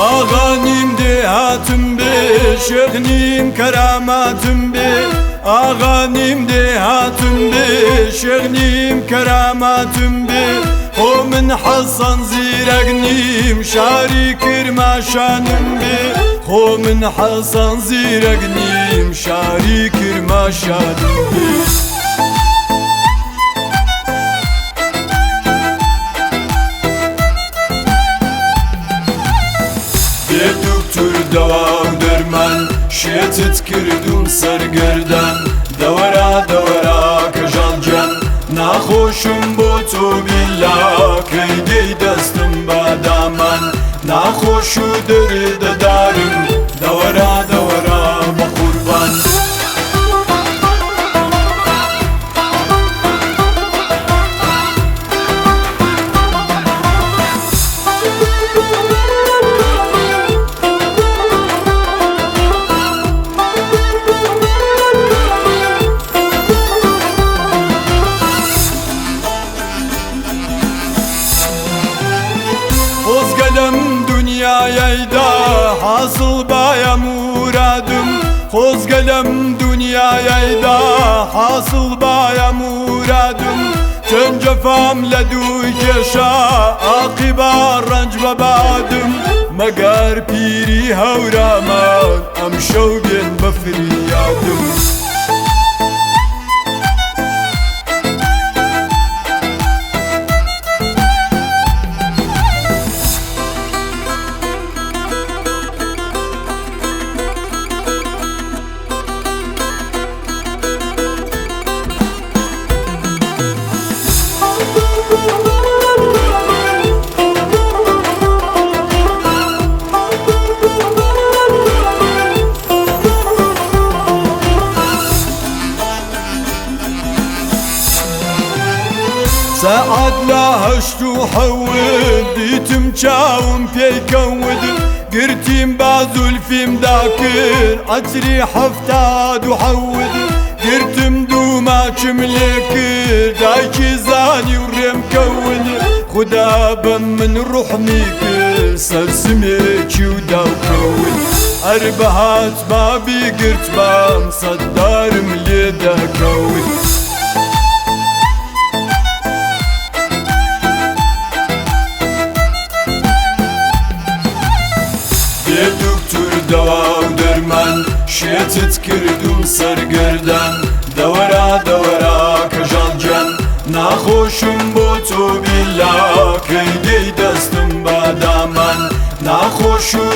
آغانیم دهاتم بی شغنیم کراماتم بی آغانیم دهاتم بی شغنیم کراماتم بی خو من حسن زیرگنیم شاری کرماشانم بی خو من حسن زیرگنیم شاری کرماشانم بی دکتر دوا و درمان شێتت کردوم سەرگەردان دەوەرا دەوەرا کەژاڵ گیان ناخۆشم بۆ تۆ بیلا کەی دەی دەستم بە دامان ناخۆش و دەردەدارم دەوەرا دەوەرا بە قوربان خۆزگەلم دنیایەیدا حاصل باە مورادم خۆزگەلم دنیایەیدا حاصل باە مورادم چەند جەفام لە دووی کێشا عاقیبا ڕەنج بەبادم مەگەر پیری هەورامان ئەم شەو بێن بە فریادم ساعات لا هشت و حەوت دیتم چاوم پێیکەوت گرتیم با زولفیم داکرد عەتری هەفتاد و حەوت گرتم دوو ماچم لێ کرد دایکی زانی و ڕێم کەوت خودا بەم من ڕوحمی کرد سەرسمێکی و داوکەوت هەر بەهات با بیگرت بام سەددارم لێ دەکەوت دکتر دوا و دەرمان شێتت کردوم سەرگەردان دەوەرا دەوەرا کەژاڵ گیان ناخۆشم بۆ تۆ بیلا کەی دەی دەستم بە دامان ناخۆش و